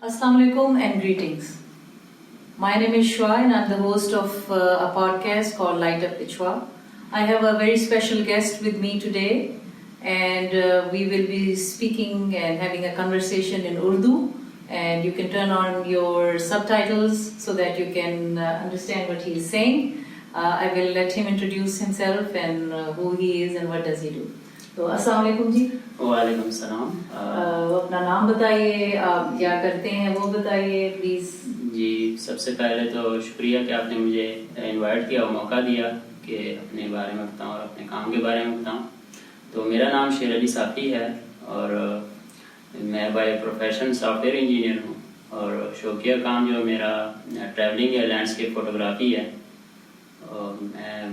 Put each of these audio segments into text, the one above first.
Assalamu alaikum and greetings. My name is Shwa and I'm the host of a podcast called Light Up with Shwa. I have a very special guest with me today, and we will be speaking and having a conversation in Urdu, and you can turn on your subtitles so that you can understand what he is saying. I will let him introduce himself and who he is and what does he do. تو السلام علیکم جی. وعلیکم السلام. اپنا نام بتائیے, آپ کیا کرتے ہیں وہ بتائیے پلیز. جی, سب سے پہلے تو شکریہ کہ آپ نے مجھے انوائٹ کیا اور موقع دیا کہ اپنے بارے میں بتاؤں اور اپنے کام کے بارے میں بتاؤں. تو میرا نام شیر علی صافی ہے اور میں by profession soft where engineer ہوں, اور شوقیہ کام جو میرا ٹریولنگ یا لینڈسکیپ فوٹوگرافی ہے. میں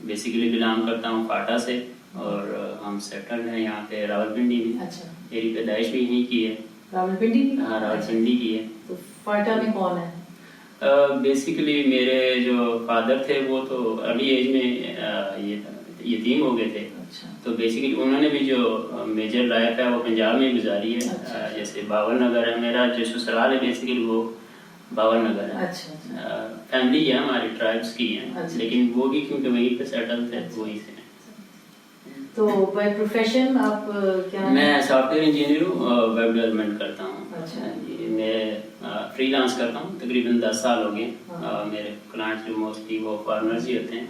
بیسیکلی بلانگ کرتا ہوں فاٹا سے, اور ہم سیٹلڈ ہیں یہاں پہ راولپنڈی میں. اچھا, میری پیدائش بھی یہیں کی ہے. راولپنڈی کی؟ ہاں, راولپنڈی کی ہے. تو فاٹا میں کون ہے؟ بیسیکلی میرے جو فادر تھے وہ تو ارلی ایج میں یتیم ہو گئے تھے. تو بیسیکلی انہوں نے بھی جو میجر لائف ہے وہ پنجاب میں گزاری ہے. جیسے باول نگر ہے میرا جو سسرال ہے, بیسیکلی وہ باول نگر ہے. فیملی ہے ہماری ٹرائبس کی ہیں, لیکن وہ بھی کیونکہ وہیں پہ سیٹل تھے وہیں سے. تو بائی پروفیشن آپ کیا؟ میں سافٹ ویئر انجینئر ہوں, ویب ڈیولپمنٹ کرتا ہوں. میں فری لانس کرتا ہوں, تقریباً 10 سال ہو گئے. میرے کلائنٹس جو موسٹلی وہ فارمرز ہی ہوتے ہیں.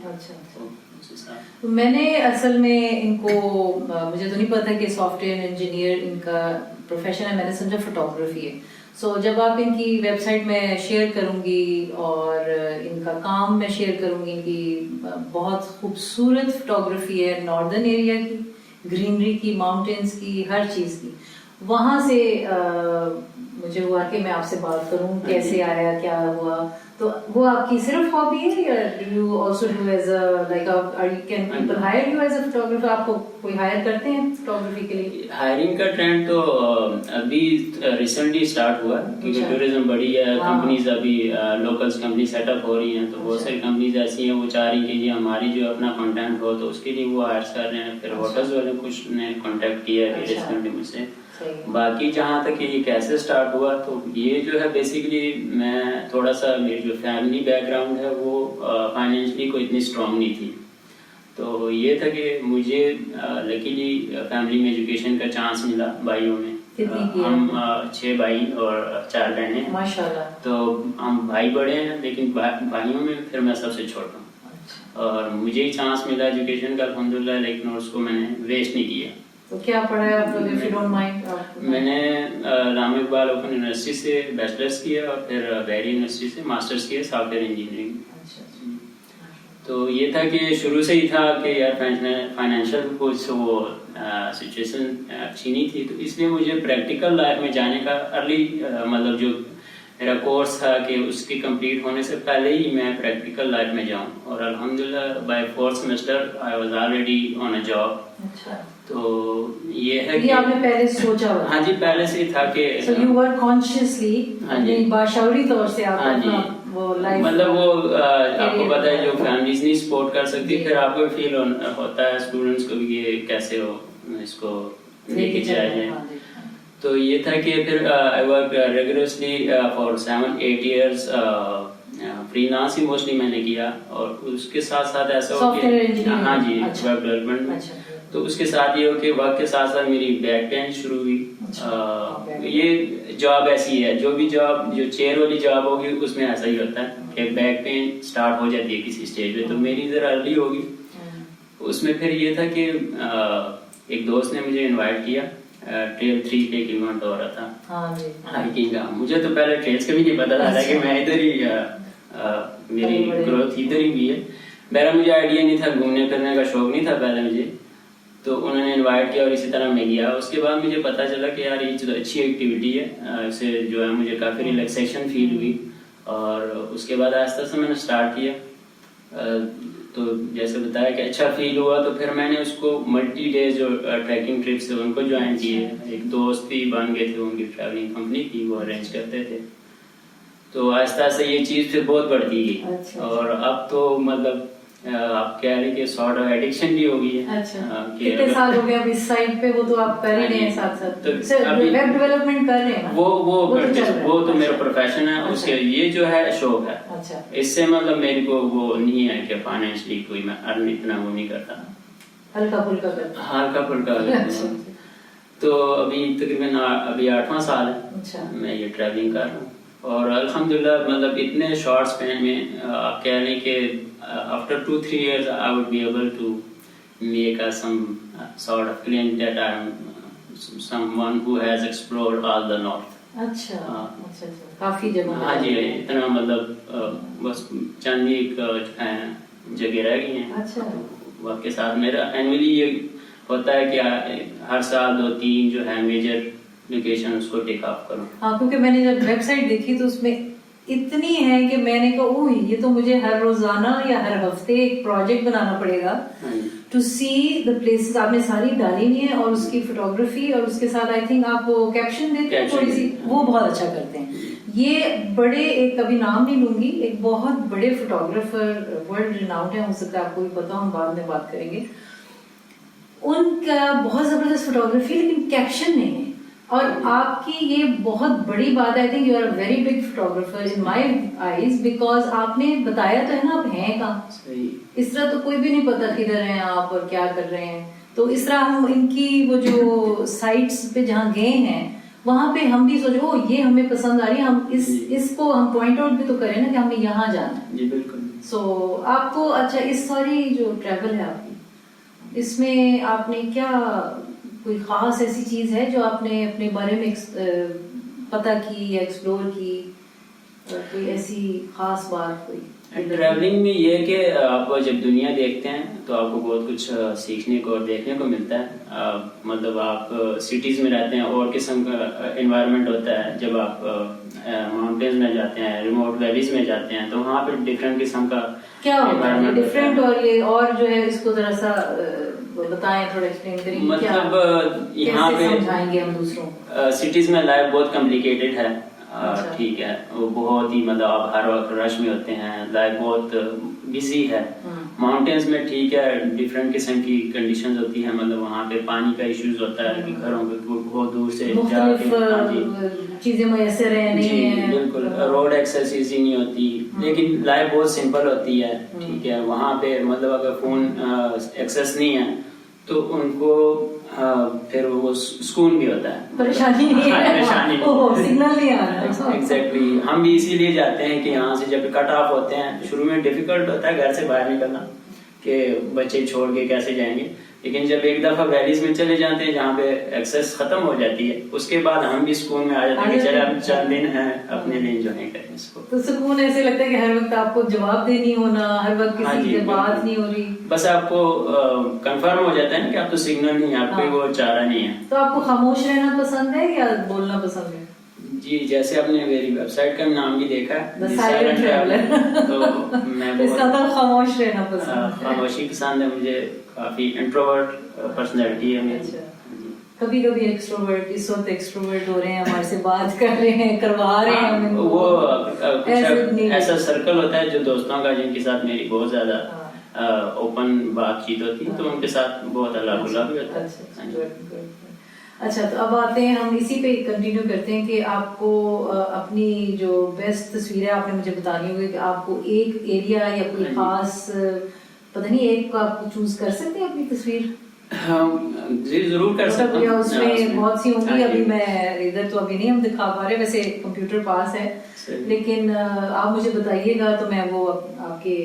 میں نے اصل میں ان کو, مجھے تو نہیں پتا کہ سافٹ ویئر انجینئر ان کا پروفیشن ہے, میں نے سمجھا فوٹوگرافی ہے. سو جب آپ ان کی ویب سائٹ میں شیئر کروں گی اور ان کا کام میں شیئر کروں گی, ان کی بہت خوبصورت فوٹوگرافی ہے ناردرن ایریا کی, گرینری کی, ماؤنٹینس کی, ہر چیز کی. وہاں سے مجھے ہوا کہ میں آپ سے بات کروں, کیسے آیا, کیا ہوا. تو وہ آپ کی صرف ہابی ہے یا do you also do as a like can people hire you as a photographer? آپ کو کوئی ہائر کرتے ہیں فوٹوگرافی کے لیے؟ ہائرنگ کا ٹرینڈ تو ابھی ریسنٹلی اسٹارٹ ہوا, کیونکہ ٹورزم بڑی ہے, کمپنیز ابھی لوکلس کمپنی سیٹ اپ ہو رہی ہیں. تو بہت ساری کمپنیز ایسی ہیں وہ چاہ رہی ہیں کہ ہماری جو اپنا کنٹینٹ ہو, تو اس کے لیے وہ ہائر کر رہے ہیں. پھر ہوٹلز والے کچھ نے کانٹیکٹ کیا ہے ریسنٹلی مجھ سے. باقی جہاں تک یہ کیسے اسٹارٹ ہوا, تو یہ جو ہے بیسیکلی میں تھوڑا سا, میری جو فیملی بیک گراؤنڈ ہے وہ فائنینشلی کوئی اتنی اسٹرانگ نہیں تھی. تو یہ تھا کہ مجھے لکیلی فیملی میں ایجوکیشن کا چانس ملا. بھائیوں میں ہم 6 بھائی اور 4 بہنیں ماشاءاللہ. تو ہم بھائی بڑے ہیں, لیکن بھائیوں میں پھر میں سب سے چھوٹا ہوں. اور مجھے ہی چانس ملا ایجوکیشن کا الحمدللہ, لیکن اس کو میں نے ویسٹ نہیں کیا. تو کیا پڑھا ہے آپ لوگ, if you don't mind؟ میں نے رام اقبال اوپن یونیورسٹی سے بیچلرس کیا, اور پھر بحری یونیورسٹی سے ماسٹرس کیا سافٹ ویئر انجینئرنگ. تو یہ تھا کہ شروع سے ہی تھا کہ یار فائنینشیل کچھ وہ سچویشن اچھی نہیں تھی, تو اس لیے مجھے پریکٹیکل لائف میں جانے کا ارلی مطلب جو میرا کورس تھا کہ اس کی کمپلیٹ ہونے سے پہلے ہی میں پریکٹیکل لائف میں جاؤں. اور الحمدللہ by 4th semester I was already on a job. تو یہ ہے کہ آپ نے پہلے سوچا ہوگا؟ ہاں جی, پہلے سے ہی تھا کہ یو ور کانشیسلی, باشعوری طور سے آپ مطلب وہ آپ کو پتا ہے جو فیملیز نہیں سپورٹ کر سکتی, پھر آپ کو فیل ہوتا ہے اسٹوڈنٹس کو بھی کہ کیسے ہو اس کو لے کے جایا جائے. تو یہ تھا کہ پھر I work ریگولرسلی for 7-8 years. Free lance he mostly میں نے کیا, اور اس کے ساتھ ساتھ ایسا ہو کہ ہاں جی ویب ڈیولپمنٹ میں. تو اس کے ساتھ یہ ہو کہ وقت کے ساتھ ساتھ میری بیک پین شروع ہوئی. یہ جاب ایسی ہے, جو بھی جاب جو چیئر والی جاب ہوگی اس میں ایسا ہی ہوتا ہے کہ بیک پین اسٹارٹ ہو جاتی ہے کسی اسٹیج پہ. تو میری ذرا ارلی ہوگی. اس میں پھر یہ تھا کہ ایک دوست نے مجھے انوائٹ کیا, ٹریل 3 پہ ایک ایونٹ ہو رہا تھا ہائیکنگ کا. مجھے تو پہلے ٹریلس کا بھی نہیں پتا تھا کہ میں ادھر ہی, میری گروتھ ادھر ہی ہوئی ہے. میرا مجھے آئیڈیا نہیں تھا, گھومنے پھرنے کا شوق نہیں تھا پہلے مجھے. تو انہوں نے انوائٹ کیا اور اسی طرح میں گیا. اس کے بعد مجھے پتا چلا کہ یار یہ چلو اچھی ایکٹیویٹی ہے, اس سے جو ہے مجھے کافی ریلیکسیشن فیل ہوئی. اور اس کے بعد آہستہ سے میں نے اسٹارٹ کیا. تو جیسے بتایا کہ اچھا فیل ہوا, تو پھر میں نے اس کو ملٹی ڈیز جو ٹریکنگ ٹرپس ہیں ان کو جوائن کیے. ایک دوست بھی بن گئے تھے, ان کی ٹریولنگ کمپنی تھی, وہ ارینج کرتے تھے. تو آہستہ آہستہ یہ چیز پھر بہت بڑھتی گئی. اور اب تو مطلب آپ کہہ رہے کہ سارٹ آف ایڈکشن بھی ہوگی ہے. اچھا کتنے سال ہو گئے اب اس سائٹ پہ؟ وہ تو آپ کر ہی رہے ہیں ساتھ ساتھ ویب ڈیولپمنٹ کر رہے ہیں. وہ تو میرا پروفیشن ہے. اس کے یہ جو ہے شوق ہے. اچھا اس سے مطلب میرے کو وہ نہیں ہے کہ فائنینشلی کوئی میں ارن اتنا وہ نہیں کرتا, ہلکا پھلکا کرتا. ہلکا پھلکا. تو ابھی تقریباً ابھی 8واں سال ہے میں یہ ٹریولنگ کر رہا ہوں, اور الحمدللہ مطلب اتنے شارٹ اسپین میں آپ کہہ رہے ہیں کہ after 2-3 years I would be able to make some sort of claim that I am someone who has explored all the north. اچھا کافی جگہ. ہاں جی اتنا مطلب بس چند ایک جگہ رہ گئی ہیں. اچھا وقت کے ساتھ میرا اینولی یہ ہوتا ہے کہ ہر سال 2-3 جو ہے میجر لوکیشن اس کو ٹیک آف کروں. ہاں کیونکہ میں نے جب ویب سائٹ دیکھی تو اس میں اتنی ہے کہ میں نے کہا اوہ یہ تو مجھے ہر روزانہ یا ہر ہفتے ایک پروجیکٹ بنانا پڑے گا ٹو سی دا پلیسز. آپ نے ساری ڈالی ہوئی ہیں اور اس کی فوٹوگرافی اور اس کے ساتھ آئی تھنک آپ وہ کیپشن دیتے ہیں تھوڑی سی, وہ بہت اچھا کرتے ہیں. یہ بڑے ایک کبھی نام نہیں لوں گی, ایک بہت بڑے فوٹوگرافر ورلڈ ریناؤنڈ ہے, ہو سکتا ہے آپ کو بھی پتا, ہم بعد میں بات کریں گے. ان کا بہت زبردست فوٹوگرافی لیکن کیپشن نہیں ہے, اور آپ کی یہ بہت بڑی بات ہے. I think you are a very big photographer in my eyes, because آپ نے بتایا تو ہے نا آپ ہیں کہاں. اس طرح تو کوئی بھی نہیں پتا کدھر ہیں آپ اور کیا کر رہے ہیں. تو اس طرح ہم ان کی وہ جو سائٹس پہ جہاں گئے ہیں وہاں پہ ہم بھی سوچے او یہ ہمیں پسند آ رہی ہے, ہم اس کو ہم پوائنٹ آؤٹ بھی تو کریں نا کہ ہمیں یہاں جانا ہے. جی بالکل. سو آپ کو اچھا اس ساری جو ٹریول ہے آپ کی, اس میں آپ نے کیا کوئی خاص ایسی چیز ہے جو آپ نے اپنے بارے میں پتہ کی یا ایکسپلور کی, کوئی ایسی خاص بات کوئی؟ ٹریولنگ میں یہ کہ آپ جب دنیا دیکھتے ہیں تو آپ کو بہت کچھ سیکھنے کو اور دیکھنے کو ملتا ہے. مطلب آپ سٹیز میں رہتے ہیں اور قسم کا انوائرمنٹ ہوتا ہے. جب آپ ماؤنٹینز میں جاتے ہیں, ریموٹ ویلیز میں جاتے ہیں, تو وہاں پہ ڈفرینٹ قسم کا کیا ہوتا ہے ڈفرینٹ, اور یہ اور جو ہے اس کو ذرا سا بتائیں, تھوڑا ایکسپلین کریں. مطلب یہاں پہ سمجھائیں گے ہم دوسروں. سٹیز میں لائف بہت کمپلیکیٹڈ ہے. ٹھیک ہے, وہ بہت ہی مطلب آپ ہر وقت رش میں ہوتے ہیں, لائف بہت بزی ہے. ماؤنٹینز میں ٹھیک ہے ڈفرینٹ قسم کی کنڈیشنز ہوتی ہیں, مطلب وہاں پہ پانی کا ایشوز ہوتا ہے کہ گھروں پہ بہت دور سے جا کے چیزیں میسر ہیں نہیں ہیں. بالکل, روڈ ایکسیس ایزی نہیں ہوتی, لیکن لائف بہت سمپل ہوتی ہے. ٹھیک ہے, وہاں پہ مطلب اگر فون ایکسیس نہیں ہے تو ان کو پھر وہ سکون بھی ہوتا ہے, پریشانی نہیں ہے, سگنل نہیں آ رہا. ایگزیکٹلی. ہم بھی اسی لیے جاتے ہیں کہ یہاں سے جب کٹ آف ہوتے ہیں, شروع میں ڈیفیکلٹ ہوتا ہے گھر سے باہر نکلنا کہ بچے چھوڑ کے کیسے جائیں گے, لیکن جب ایک دفعہ ویلیز میں چلے جاتے ہیں جہاں پہ ایکسیس ختم ہو جاتی ہے, اس کے بعد ہم بھی سکون میں آ جاتے ہیں کہ چلے اب 4 دن ہیں اپنے لیے انجوائے کریں اس کو. تو سکون ایسے لگتا ہے کہ ہر وقت آپ کو جواب دے نہیں ہونا, ہر وقت کسی سے بات نہیں ہو رہی, بس آپ کو کنفرم ہو جاتا ہے نا کہ آپ تو سگنل نہیں ہے, آپ کو وہ چارہ نہیں ہے. تو آپ کو خاموش رہنا پسند ہے یا بولنا پسند ہے؟ جی جیسے آپ نے میری ویب سائٹ کا نام بھی دیکھا ہے, The Silent Traveler, تو میں اس کا تو خاموش رہنا پسند ہے. خاموشی پسند ہے مجھے, کافی انٹروورٹ پرسنالٹی ہے میری. کبھی کبھی ایکسٹروورٹ, اس وقت ایکسٹروورٹ ہو رہے ہیں, ہمارے سے بات کر رہے ہیں, کروا رہے ہیں. وہ ایسا سرکل ہوتا ہے جو دوستوں کا, جن کے ساتھ میری بہت زیادہ اوپن بات چیت ہوتی ہے, تو ان کے ساتھ بہت اللہ اللہ بھی ہوتا ہے. اچھا, تو اب آتے ہیں ہم اسی پہ کنٹینیو کرتے ہیں کہ آپ کو اپنی جو بیسٹ تصویریں آپ نے مجھے بتانی ہوگی کہ آپ کو ایک ایریا یا کوئی خاص پتہ نہیں ایک کو آپ چوز کر سکتے ہیں اپنی تصویر؟ جی ضرور کر سکتے ہیں. اس میں بہت سی ہوں گی, ابھی میں ادھر تو ابھی نہیں ہم دکھا پا رہے, ویسے کمپیوٹر پاس ہے, لیکن آپ مجھے بتائیے گا تو میں وہ آپ کے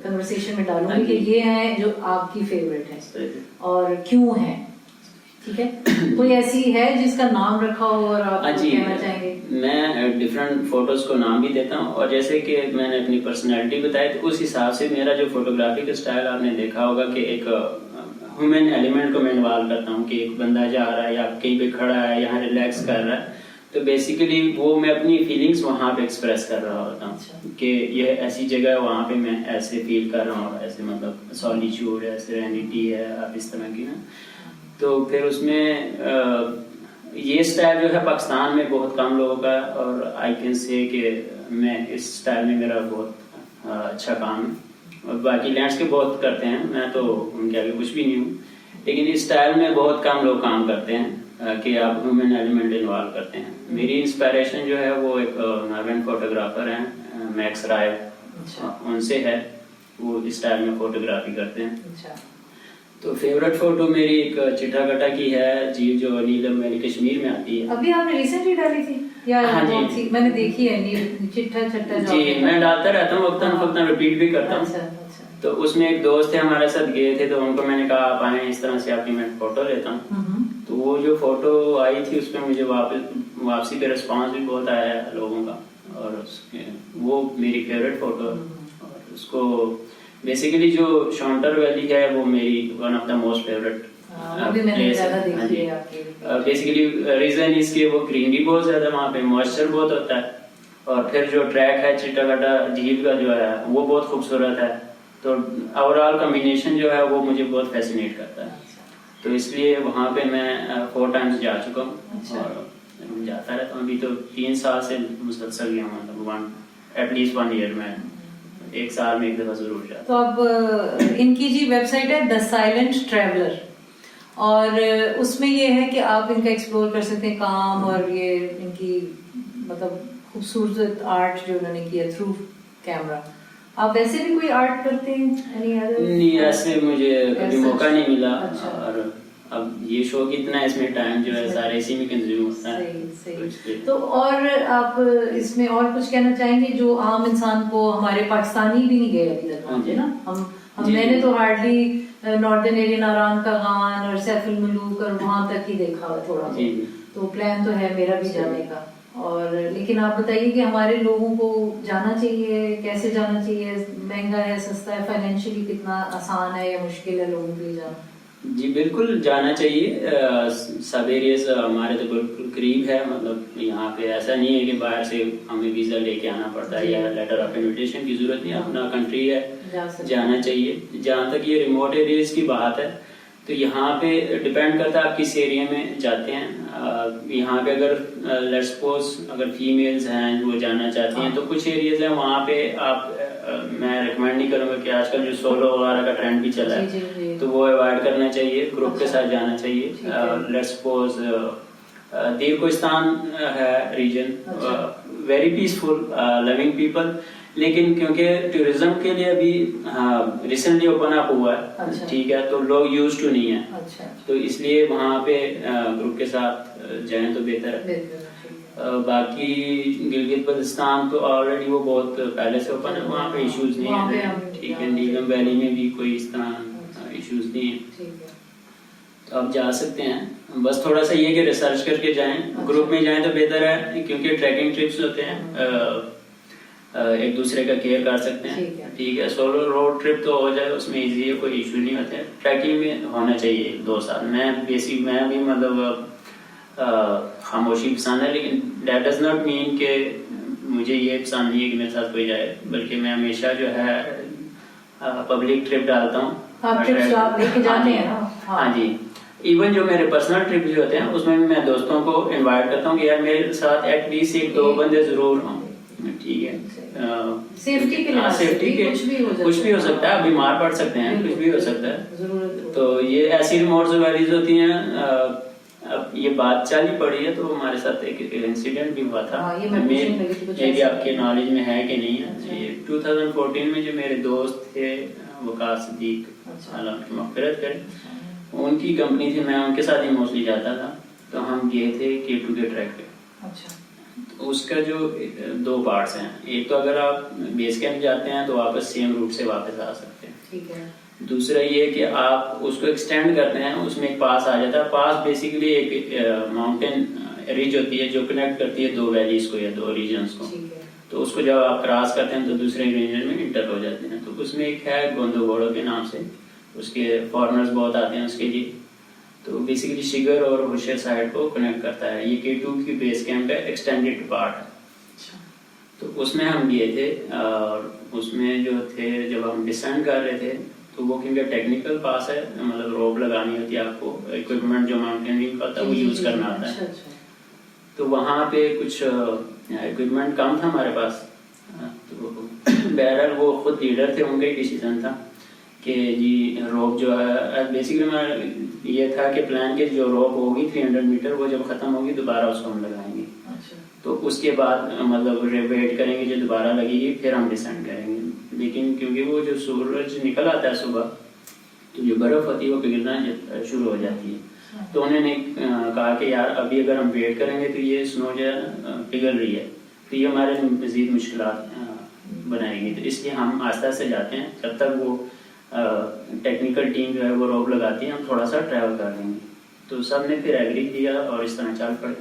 کنورسیشن میں ڈالوں گی کہ یہ ہیں جو آپ کی فیوریٹ ہے اور کیوں ہے. ٹھیک ہے, کوئی ایسی ہے جس کا نام رکھا ہو اور آپ کہنا چاہیں گے؟ میں ڈفرینٹ فوٹوز کو نام بھی دیتا ہوں, اور جیسے کہ میں نے اپنی پرسنالٹی بتائی تو اس حساب سے میرا جو فوٹوگرافی کا اسٹائل آپ نے دیکھا ہوگا کہ ایک ہیومن ایلیمنٹ کو میں انوالو کرتا ہوں, کہ ایک بندہ جا رہا ہے یا کہیں پہ کھڑا ہے, یہاں ریلیکس کر رہا ہے, تو بیسیکلی وہ میں اپنی فیلنگس وہاں پہ ایکسپریس کر رہا ہوتا ہوں کہ یہ ایسی جگہ ہے, وہاں پہ میں ایسے فیل کر رہا ہوں, ایسے مطلب سولیچیوڈ ہے, سیرینٹی ہے, آپ اس طرح کی نا. تو پھر اس میں یہ اسٹائل جو ہے پاکستان میں بہت کم لوگوں کا, اور آئی کین سے کہ میں اس اسٹائل میں میرا بہت اچھا کام ہے. اور باقی لینڈسکیپ بہت کرتے ہیں, میں تو ان کے آگے کچھ بھی نہیں ہوں. لیکن اس اسٹائل میں بہت کم لوگ کام کرتے ہیں کہ آپ ہیومن ایلیمنٹ انوالو کرتے ہیں. میری انسپائریشن جو ہے وہ ایک ناگن فوٹوگرافر ہیں, میکس رائے, ان سے ہے. وہ اس اسٹائل میں فوٹوگرافی کرتے ہیں. تو فیوریٹ فوٹو میری ایک چٹا گٹا کی ہے جی, جو نیلم ویلی کشمیر میں آتی ہے. ابھی آپ نے ریسنٹلی ڈالی تھی یا کون سی؟ میں نے دیکھی ہے چٹا چٹا. جی میں ڈالتا رہتا ہوں, وقتاً فوقتاً ریپیٹ بھی کرتا ہوں. تو اس میں ایک دوست تھے ہمارے ساتھ گئے تھے, تو ان کو میں نے کہا آپ آئیں اس طرح سے آپ کی میں فوٹو لیتا ہوں. تو وہ جو فوٹو آئی تھی اس پہ مجھے واپسی پہ رسپانس بھی بہت آیا ہے لوگوں کا, اور وہ میری فیوریٹ فوٹو ہے. اور اس کو بیسیکلی جو شونٹر ویلی ہے وہ میری one of the most favourite place ہے. بیسیکلی ریزن اس کے وہ گرینری بہت زیادہ, وہاں پہ موئسچر بہت ہوتا ہے, اور پھر جو ٹریک ہے چٹا گٹا جھیل کا جو ہے وہ بہت خوبصورت ہے. تو اوور آل کمبینیشن جو ہے وہ مجھے بہت فیسینیٹ کرتا ہے. تو اس لیے وہاں پہ میں 4 ٹائمز جا چکا ہوں اور جاتا رہتا ہوں. ابھی تو 3 سال سے مسلسل گیا ہوں, مطلب ایٹ لیسٹ 1 ایئر میں 1 سال میں 1 دفعہ ضرور جاتا. تو اب ان کی جی ویب سائٹ ہے دا سائلنٹ ٹریولر, اور اس میں یہ ہے کہ آپ ان کا ایکسپلور کر سکتے ہیں کام, اور یہ ان کی مطلب خوبصورت آرٹ جو انہوں نے کیا تھرو کیمرہ. آپ ویسے بھی کوئی آرٹ کرتے ہیں؟ نہیں, ایسے مجھے کبھی موقع نہیں ملا. اور اب یہ شو کتنا ہے, اس میں ٹائم جو ہے سارے اسی میں کنزیوم ہوتا ہے. تو اور آپ اس میں اور کچھ کہنا چاہیں گے جو عام انسان کو, ہمارے پاکستانی بھی نہیں گئے ابھی تک نا, میں نے تو ہارڈلی ناردرن ایریا ناران کا غان اور سیف الملوک اور وہاں تک ہی دیکھا ہوا تھوڑا. تو پلان تو ہے میرا بھی جانے کا. اور لیکن آپ بتائیے کہ ہمارے لوگوں کو جانا چاہیے, کیسے جانا چاہیے, مہنگا ہے سستا ہے, فائنینشلی کتنا آسان ہے یا مشکل ہے لوگوں کے لیے جانا؟ جی بالکل جانا چاہیے. سب ایریاز ہمارے تو بالکل قریب ہے, مطلب یہاں پہ ایسا نہیں ہے کہ باہر سے ہمیں ویزا لے کے آنا پڑتا ہے یا لیٹر آف انویٹیشن کی ضرورت نہیں. اپنا کنٹری ہے, جانا چاہیے. جہاں تک یہ ریموٹ ایریاز کی بات ہے تو یہاں پہ ڈپینڈ کرتا ہے آپ کس ایریا میں جاتے ہیں. یہاں پہ اگر لیٹس سپوز اگر فیمیلز ہیں وہ جانا چاہتی ہیں تو کچھ ایریاز ہیں وہاں پہ آپ, میں ریکمینڈ نہیں کروں گا کہ آج کل جو سولو وغیرہ کا ٹرینڈ بھی چلا ہے تو وہ اوائڈ کرنا چاہیے, گروپ کے ساتھ جانا چاہیے. لیٹس سپوز دیر کوہستان ہے ریجن, ویری پیسفل لونگ پیپل, لیکن کیونکہ ٹورزم کے لیے ابھی ریسنٹلی اوپن اپ ہوا ہے, ٹھیک ہے, تو لوگ یوز ٹو نہیں ہیں, تو اس لیے وہاں پہ گروپ کے ساتھ جائیں تو بہتر ہے. باقی گلگت بلتستان تو آلریڈی وہ بہت پہلے سے اوپن ہے, وہاں پہ ایشوز نہیں ہیں, ٹھیک ہے. نیلم ویلی میں بھی کوئی اس طرح ایشوز نہیں ہیں, تو آپ جا سکتے ہیں. بس تھوڑا سا یہ کہ ریسرچ کر کے جائیں, گروپ میں جائیں تو بہتر ہے, کیونکہ ٹریکنگ ٹرپس ہوتے ہیں, ایک دوسرے کا کیئر کر سکتے ہیں, ٹھیک ہے. سولو روڈ ٹرپ تو ہو جائے, اس میں ایزی ہے, کوئی ایشو نہیں ہوتے. ٹریکنگ میں ہونا چاہیے 2 سال. میں بھی مطلب خاموشی پسند ہے, لیکن دیٹ ڈز ناٹ مین کہ مجھے یہ پسند نہیں ہے کہ میرے ساتھ کوئی جائے, بلکہ میں ہمیشہ جو ہے پبلک ٹرپ ڈالتا ہوں. ہاں جی, ایون جو میرے پرسنل ٹرپ جو ہوتے ہیں اس میں میں دوستوں کو انوائٹ کرتا ہوں کہ یار میرے ساتھ ایٹ لیسٹ 1-2 بندے ضرور ہوں, ٹھیک ہے. سیفٹی کے کچھ بھی ہو سکتا ہے, آپ بیمار پڑ سکتے ہیں, کچھ بھی ہو سکتا ہے. تو یہ ایسی ریموٹ ویلیز ہوتی ہیں. اب یہ بات چل ہی پڑی ہے, تو ہمارے ساتھ ایک انسیڈنٹ بھی ہوا تھا, میری آپ کے نالج میں ہے کہ نہیں ہے. 2014 میں جو میرے دوست تھے وقار صدیق, اللہ کی مغفرت کرے, ان کی کمپنی تھی, میں ان کے ساتھ ہی موسٹلی جاتا تھا. تو ہم گئے تھے K2 کے ٹریک پہ. اس کا جو 2 پارٹس ہیں, ایک تو اگر آپ بیس کیمپ جاتے ہیں تو واپس سیم روٹ سے واپس آ سکتے ہیں. دوسرا یہ کہ آپ اس کو ایکسٹینڈ کرتے ہیں, اس میں ایک پاس آ جاتا ہے. پاس بیسیکلی ایک ماؤنٹین ریج ہوتی ہے جو کنیکٹ کرتی ہے 2 ویلیز کو یا 2 ریجنز کو. تو اس کو جب آپ کراس کرتے ہیں تو دوسرے ریجن میں انٹر ہو جاتے ہیں. تو اس میں ایک ہے گوندو گھوڑوں کے نام سے, اس کے فارنرز بہت آتے ہیں اس کے لیے. تو بیسیکلی شگر اور ہوشیر سائڈ کو کنیکٹ کرتا ہے. یہ K2 کی بیس کیمپ ہے, ایکسٹینڈیڈ پارٹ ہے. تو اس میں ہم گئے تھے, اور اس میں جو تھے جب ہم ڈسینڈ کر رہے تھے تو وہ کیونکہ ٹیکنیکل پاس ہے, مطلب روپ لگانی ہوتی ہے آپ کو, اکوپمنٹ جو ماؤنٹینئرنگ کا ہوتا ہے وہ یوز کرنا ہوتا ہے. تو وہاں پہ کچھ اکوپمنٹ کم تھا ہمارے پاس, تو بہرحال وہ خود لیڈر تھے, ان کا ہی ڈیسیزن تھا کہ جی روپ جو ہے بیسیکلی میں یہ تھا کہ پلان کے جو روپ ہوگی 300 میٹر وہ جب ختم ہوگی دوبارہ اس کو ہم لگائیں گے. تو اس کے بعد مطلب ویٹ کریں گے جو دوبارہ لگے گی پھر ہم ڈسینڈ کریں گے. لیکن کیونکہ وہ جو سورج نکل آتا ہے صبح تو جو برف ہوتی ہے وہ پگھلنا شروع ہو جاتی ہے. تو انہوں نے کہا کہ یار ابھی اگر ہم ویٹ کریں گے تو یہ سنو جو ہے پگھل رہی ہے تو یہ ہمارے مزید مشکلات بنائے گی. تو اس لیے ہم آہستہ آہستہ جاتے ہیں جب تک وہ ٹیکنیکل ٹیم جو ہے وہ روپ لگاتی ہے ہم تھوڑا سا ٹریول کر لیں گے. تو سب نے پھر ایگری کیا اور اس طرح چل پڑے.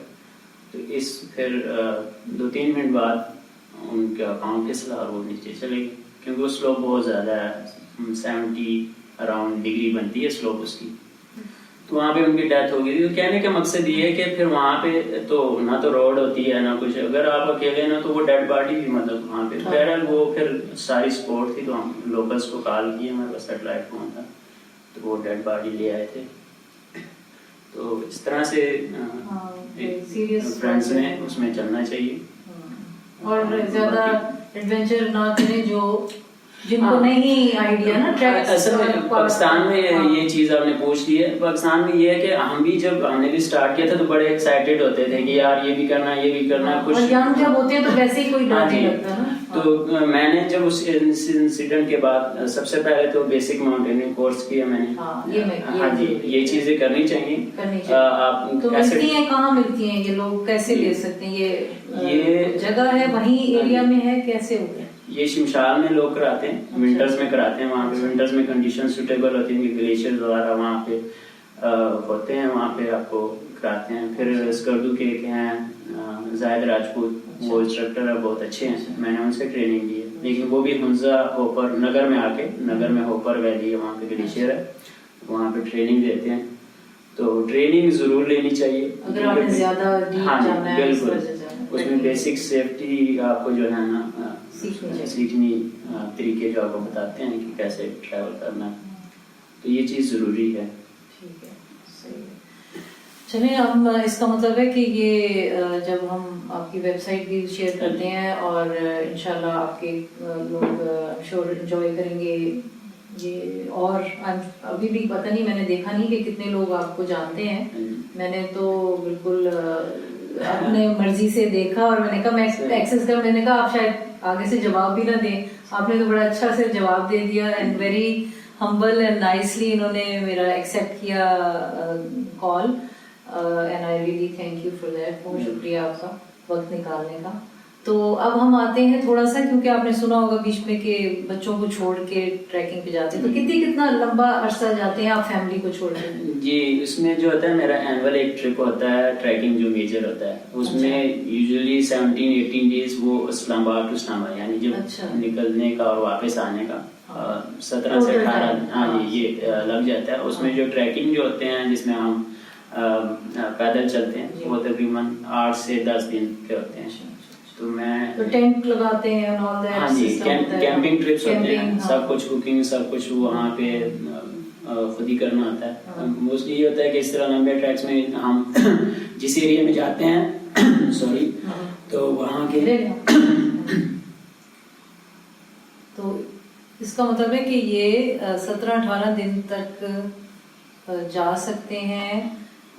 تو اس پھر 2-3 منٹ بعد ان کا پاؤں پھسلا اور وہ نیچے چلے گئے کیونکہ وہ سلوپ بہت زیادہ ہے, 70 اراؤنڈ ڈگری بنتی ہے سلوپ اس کی. تو وہاں پہ ان کی ڈیتھ ہو گئی تھی. تو کہنے کا مقصد یہ ہے کہ پھر وہاں پہ تو نہ تو روڈ ہوتی ہے نہ کچھ, اگر آپ اکیلے نا تو وہ ڈیڈ باڈی بھی مطلب وہاں پہ. بہرحال وہ پھر ساری سپورٹ تھی تو ہم لوکلس کو کال کی, ہمارے پاس سیٹلائٹ فون تھا تو وہ ڈیڈ باڈی لے آئے تھے. تو اس طرح سے فرینڈس میں اس میں چلنا چاہیے اور زیادہ ایڈونچر نہ کریں جو جن کو نہیں آئیڈیا نا ٹریک. اصل میں پاکستان میں یہ چیز آپ نے پوچھ لی ہے. پاکستان میں یہ ہے کہ ہم بھی جب ہم نے بھی اسٹارٹ کیا تھا تو بڑے ایکسائٹیڈ ہوتے تھے کہ یار یہ بھی کرنا یہ بھی کرنا کچھ. جب ہوتے ہیں تو ویسے ہی کوئی ڈر نہیں لگتا نا. تو میں نے جب اس انسیڈنٹ کے بعد سب سے پہلے تو بیسک ماؤنٹینئرنگ کورس کیا میں نے. ہاں جی یہ چیزیں کرنی چاہیے. آپ ملتی ہیں کہاں ملتی ہیں یہ لوگ کیسے لے سکتے ہیں, یہ جگہ ہے وہیں ایریا میں ہے کیسے ہوتا ہے؟ یہ شمشال میں لوگ کراتے ہیں, ونٹرز میں کراتے ہیں. وہاں پہ ونٹرز میں کنڈیشن سوٹیبل ہوتی ہیں, گلیشیئر وغیرہ وہاں پہ ہوتے ہیں, وہاں پہ آپ کو کراتے ہیں. پھر اسکردو کے ہیں زاہد راجپوت, وہ انسٹرکٹر ہے بہت اچھے ہیں, میں نے ان سے ٹریننگ لی ہے. لیکن وہ بھی ہنزا ہوپر نگر میں آ کے, نگر میں ہوپر ویلی ہے وہاں پہ گلیشیئر ہے, وہاں پہ ٹریننگ دیتے ہیں. تو ٹریننگ ضرور لینی چاہیے. ہاں جی بالکل, اس میں بیسک سیفٹی آپ کو جو ہے نا سیکھنی طریقے جو آپ کو بتاتے ہیں کہ کیسے ٹریول کرنا, تو یہ چیز ضروری ہے. ٹھیک ہے, صحیح ہے. چلیں ہم اس کا مطلب ہے کہ یہ جب ہم آپ کی ویب سائٹ بھی شیئر کرتے ہیں اور انشاءاللہ آپ کے لوگ شور انجوائے کریں گے یہ. اور ابھی بھی پتہ نہیں, میں نے دیکھا نہیں کہ کتنے لوگ آپ کو جانتے ہیں. میں نے تو بالکل اپنے مرضی سے دیکھا اور میں نے کہا میں ایکسس کر, میں نے کہا آپ شاید آگے سے جواب بھی نہ دیں. آپ نے تو بڑا اچھا سے جواب دے دیا and very humble and nicely انہوں نے میرا ایکسیپٹ کیا call and I really thank you for that. بہت شکریہ آپ کا وقت نکالنے کا. تو اب ہم آتے ہیں تھوڑا سا, کیونکہ آپ نے سنا ہوگا بیچ میں کہ بچوں کو چھوڑ کے ٹریکنگ پہ جاتے ہیں, تو کتنا لمبا عرصہ جاتے ہیں آپ فیملی کو چھوڑ کے؟ جی اس میں جو ہوتا ہے میرا اینول ایک ٹرپ ہوتا ہے ٹریکنگ جو میجر ہوتا ہے, اس میں یوزلی 17-18 ڈیز وہ اسلام آباد ٹو اسلام آباد, یعنی جب نکلنے کا اور واپس آنے کا 17 سے 18 ہاں جی یہ لگ جاتا ہے. اس میں جو ٹریکنگ جو ہوتے ہیں جس میں ہم پیدل چلتے ہیں وہ تقریباً 8 سے 10 دن کے ہوتے ہیں. تو میں ٹینٹ لگاتے ہیں, ہاں جی کیمپنگ ٹرپس ہوتے ہیں, سب کچھ کوکنگ سب کچھ وہاں پہ خود ہی کرنا ہوتا ہے. موسٹلی یہ ہوتا ہے کہ اس طرح لمبے ٹریکس میں ہم جس ایریا میں جاتے ہیں سوری تو وہاں کے تو اس کا مطلب ہے کہ یہ 17-18 دن تک جا سکتے ہیں.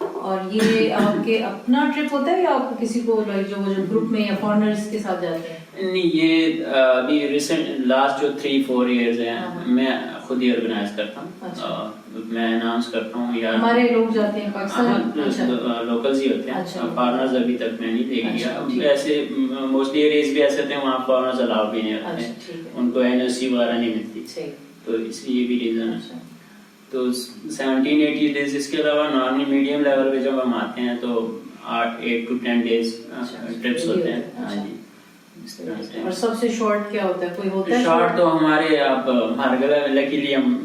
اور یہ آپ کے اپنا ٹرپ ہوتا ہے یا آپ کسی کو جو گروپ میں یا فارنرز کے ساتھ جاتے ہیں؟ نہیں یہ ابھی ریسنٹ لاسٹ جو 3-4 ایئرز ہیں میں خود ہی آرگنائز کرتا ہوں, میں اناؤنس کرتا ہوں. یا ہمارے لوگ جاتے ہیں پاکستان, لوکلز ہی ہوتے ہیں, فارنرز ابھی تک میں نہیں دیکھ لیا. ایسے موسٹلی ایریاز بھی ایسے ہوتے ہیں وہاں فارنرز الاؤ بھی نہیں ہوتے ہیں, ان کو NOC وغیرہ نہیں ملتی, تو اس لیے بھی ریزن ہے. تو 17-18 ڈیز. اس کے علاوہ نارمل میڈیم لیول پہ جب ہم آتے ہیں تو 8 to 10 ڈیز ٹرپس ہوتے ہیں. ہاں جی اس طرح سے. اور سب سے شارٹ کیا ہوتا ہے, کوئی ہوتا ہے شارٹ؟ تو ہمارے آپ مارگلا میں لکیلی ہم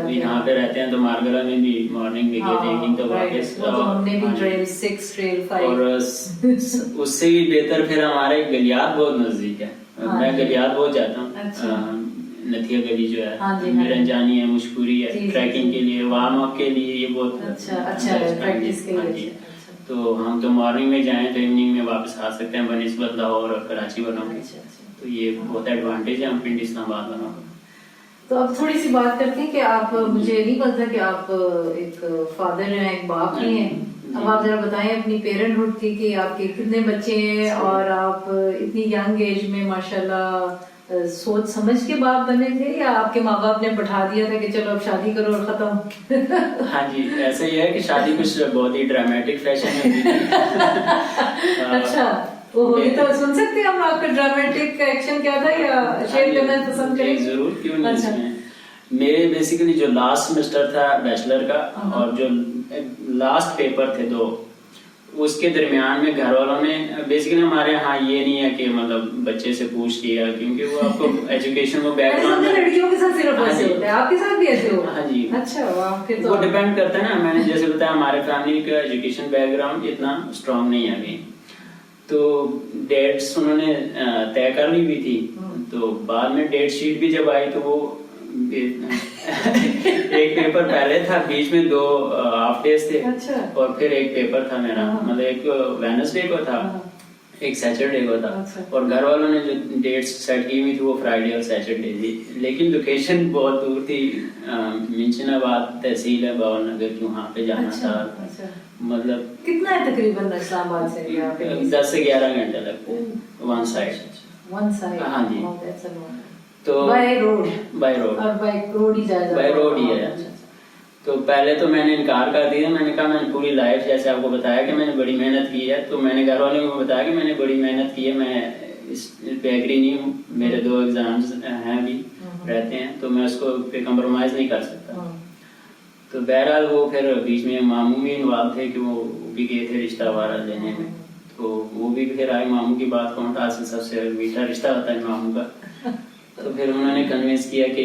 یہاں پہ رہتے ہیں تو مارگلا میں بھی مارننگ میں گئے تھے ایوننگ تو واپس, ہم نے بھی ٹریل 6 ٹریل 5 اور اس سے بھی بہتر پھر ہمارے گلیات بہت نزدیک ہے. میں گلیات بہت جاتا ہوں, نتھیا گلی جو ہے مرنجانی ہے, مشکوری ہے ٹریکنگ کے لیے, وارم اپ کے لیے یہ بہت اچھا ہے. تو ہم تو مارننگ میں جائیں تو ایوننگ میں واپس آ سکتے ہیں بنسبت لاہور اور کراچی والوں کے. تو یہ بہت ایڈوانٹیج ہے ہم پنڈی اسلام آباد والوں کو. تو اب تھوڑی سی بات کرتے ہیں کہ آپ, مجھے نہیں پتا کہ آپ ایک فادر ہیں, ایک باپ بھی ہیں. اب آپ ذرا بتائیں اپنی پیرنٹہڈ کی کہ آپ کے کتنے بچے ہیں, اور آپ اتنی ینگ ایج میں ماشاءاللہ سوچ سمجھ کے باپ بنے تھے, یا آپ کے ماں باپ نے بٹھا دیا تھا کہ چلو اب شادی کرو اور ختم؟ ہاں جی, ایسا ہی ہے کہ شادی کچھ بہت ہی ڈرامٹک فیشن میں ہوتی تھی. اچھا, تو سن سکتے ہیں ہم آپ کا ڈرامٹک ایکشن کیا تھا, یا شیئر کرنا پسند کریں؟ ضرور, کیوں نہیں. اس میں میرے بیسیکلی جو لاسٹ سیمسٹر تھا بیچلر کا, اور جو لاسٹ پیپر تھے 2, اس کے درمیان میں گھر والوں نے بیسیکلی, ہمارے ہاں یہ نہیں ہے کہ مطلب بچے سے پوچھ لیا, کیونکہ وہ آپ کو ایجوکیشن کو بیک گراؤنڈ لڑکیوں کے ساتھ صرف ایسے ہوتا ہے, آپ کے ساتھ بھی ایسے ہو؟ ہاں جی. اچھا, وہ ڈیپینڈ کرتا ہے نا. میں نے جیسے بتایا ہمارے فیملی کا ایجوکیشن بیک گراؤنڈ اتنا اسٹرانگ نہیں ہے ابھی, تو ڈیٹس انہوں نے طے کر لی ہوئی تھی. تو بعد میں ڈیٹ شیٹ بھی جب آئی تو وہ ایک پیپر پہلے تھا, بیچ میں 2 ہاف ڈیز تھے, اور پھر ایک پیپر تھا میرا, مطلب ایک وینسڈے کو تھا, ایک سیٹرڈے کو تھا. اور گھر والوں نے جو ڈیٹس سیٹ کی ہوئی تھی وہ فرائیڈے اور سیٹرڈے تھی, لیکن لوکیشن بہت دور تھی. منشن آباد تحصیل ہے باول نگر کی, وہاں پہ جانا تھا. مطلب کتنا ہے تقریباً اسلام آباد سے؟ 10 سے 11 گھنٹے لگتے, ون سائڈ. ہاں جی. تو بائی روڈ ہی ہے. تو پہلے تو میں نے انکار کر دیا. میں نے کہا میں نے پوری لائف, جیسے آپ کو بتایا کہ میں نے بڑی محنت کی ہے, تو میں نے گھر والوں کو بتایا کہ میں نے بڑی محنت کی ہے, میں اس پہ ایگری نہیں ہوں, میرے 2 ایگزامز ہیں بھی رہتے ہیں, تو میں اس کو پہ کمپرومائز نہیں کر سکتا. تو بہرحال وہ پھر بیچ میں ماموں بھی انوالو تھے کہ وہ بھی گئے تھے رشتہ وغیرہ لینے میں, تو وہ بھی پھر آئے. ماموں کی بات کون ٹاسل سب سے میٹھا رشتہ ہوتا ہے ماموں کا. تو پھر انہوں نے کنوینس کیا کہ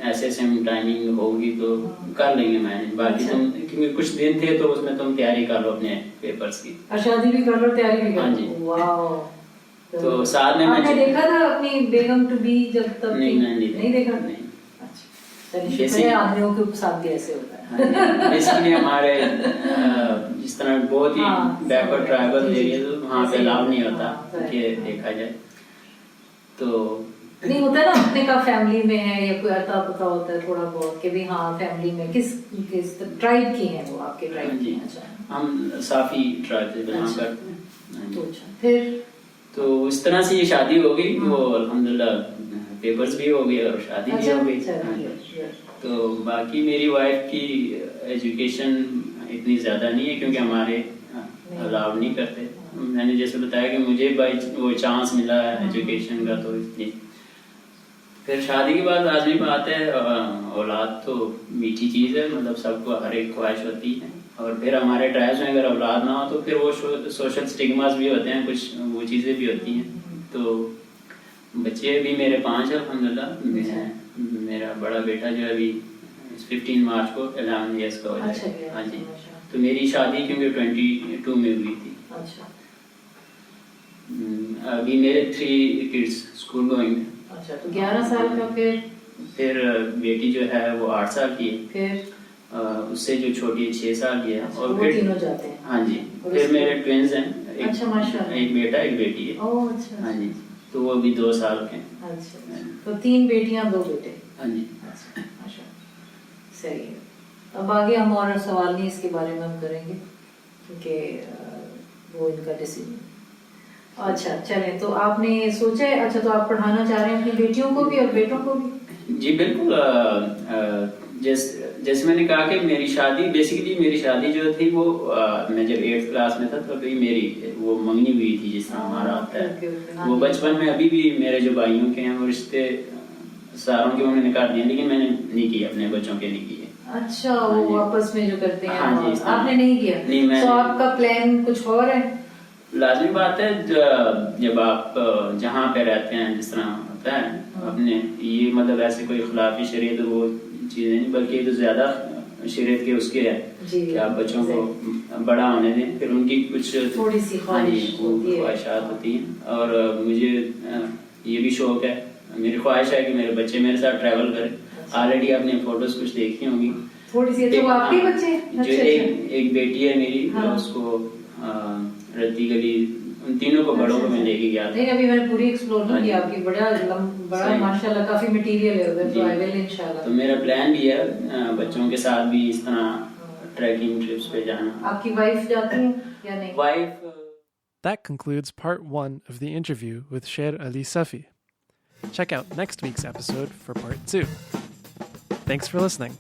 ایسے ہم ٹائمنگ ہوگی تو کر لیں گے مینیج, باقی تم کیونکہ کچھ دن تھے تو اس میں تم تیاری کر لو اپنے پیپرز کی, شادی بھی کر لو, تیاری بھی کر لو. ہاں جی. واو. تو ساتھ میں نے دیکھا تھا اپنی بیگم ٹو بی جب تک؟ نہیں دیکھا. اچھا, آدمیوں کے ساتھ بھی ایسے ہوتا ہے. بیسیکلی ہمارے جس طرح بہت ہی بیکورڈ ٹرائبل ایریاز, وہاں پہ الاؤ نہیں ہوتا کہ دیکھا جائے. تو نہیں ہوتا نا اپنے کا فیملی میں ہے, یا کوئی اتا پتا ہوتا ہے تھوڑا بہت کہ بھی ہاں فیملی میں کس ٹرائب کی ہیں وہ, آپ کے ٹرائب کی ہیں؟ ہم صافی ٹرائب سے بلانگ کرتے ہیں. پھر تو اس طرح سے یہ شادی ہو گئی. وہ الحمدللہ پیپرز بھی ہو گئے اور شادی بھی ہو گئی. تو باقی میری وائف کی ایجوکیشن اتنی زیادہ نہیں ہے, کیونکہ ہمارے الاؤ نہیں کرتے. میں نے جیسے بتایا کہ مجھے وہ چانس ملا ہے ایجوکیشن کا, تو اس لیے پھر شادی کے بعد لازمی بات ہے, اولاد تو میٹھی چیز ہے, مطلب سب کو ہر ایک خواہش ہوتی ہے. اور پھر ہمارے ٹرائبس میں اگر اولاد نہ ہو تو پھر وہ سوشل سٹگماز بھی ہوتے ہیں, کچھ وہ چیزیں بھی ہوتی ہیں. تو بچے بھی میرے 5 ہیں الحمدللہ. میرا بڑا بیٹا جو ہے ابھی 15 مارچ کو 11 ایئرس کا ہو جائے. ہاں جی. تو میری شادی کیونکہ 22 میں ہوئی تھی. ابھی میرے 3 کڈس اسکول گوئنگ ہیں. اچھا, تو 11 سال کا. پھر بیٹی جو ہے وہ 8 سال کی ہے. پھر اس سے جو چھوٹی ہے 6 سال کی ہے. اور پھر تینوں جاتے ہیں. ہاں جی. پھر میرے ٹوینز ہیں, ایک بیٹا ایک بیٹی ہے. ہاں جی. تو وہ بھی 2 سال کے ہیں. اچھا, تو 3 بیٹیاں 2 بیٹے. ہاں جی. صحیح ہے. اب آگے ہم اور سوال نہیں اس کے بارے میں ہم کریں گے, کیونکہ وہ ان کا ڈیسیجن. اچھا چلیں, تو آپ نے سوچا ہے, اچھا تو آپ پڑھانا چاہ رہے ہیں اپنی بیٹیوں کو بھی اور بیٹوں کو بھی؟ جی بالکل. جیسے میں نے کہا کہ میری شادی بیسیکلی میری شادی جو تھی وہ میں جب 8th کلاس میں تھا تو ابھی میری وہ منگنی ہوئی تھی, جس طرح ہمارا آتا ہے. وہ بچپن میں ابھی بھی میرے جو بھائیوں کے ہیں وہ رشتے ساروں کے انہوں نے نکال دیے, لیکن میں نے نہیں کیے, اپنے بچوں کے نہیں کیے. اچھا, وہ آپس میں جو کرتے ہیں. ہاں جی. آپ نے نہیں کیا؟ نہیں. تو آپ کا پلان کچھ اور ہے؟ لازمی بات ہے, جب آپ جہاں پہ رہتے ہیں جس طرح ہوتا ہے اپنے, یہ مطلب ایسے کوئی خلافی شریعت وہ چیزیں نہیں, بلکہ یہ تو زیادہ شریعت کے اس کے ہے کہ آپ بچوں کو بڑا ہونے دیں, پھر ان کی کچھ تھوڑی سی خواہشات ہوتی ہیں. اور مجھے یہ بھی شوق ہے, میری خواہش ہے کہ میرے بچے میرے ساتھ ٹریول کریں. آلریڈی آپ نے فوٹوز کچھ دیکھی ہوں گی. تھوڑی سی جو آپ کے بچے, جو ایک بیٹی ہے میری, اس کو رتی گلی ان تینوں کو بڑوں کو میں لے کے گیا تھا. نہیں ابھی میں نے پوری ایکسپلور نہیں کی آپ کی, بڑا ماشاءاللہ کافی مٹیریل ہے ادھر, تو آئی ول انشاءاللہ. تو میرا پلان بھی ہے بچوں کے ساتھ بھی اس طرح ٹریکنگ ٹرپس پہ جانا. آپ کی وائف جاتی ہیں یا نہیں؟ Wife. That concludes part 1 of the interview with Sher Ali Safi. Check out next week's episode for part 2. Thanks for listening.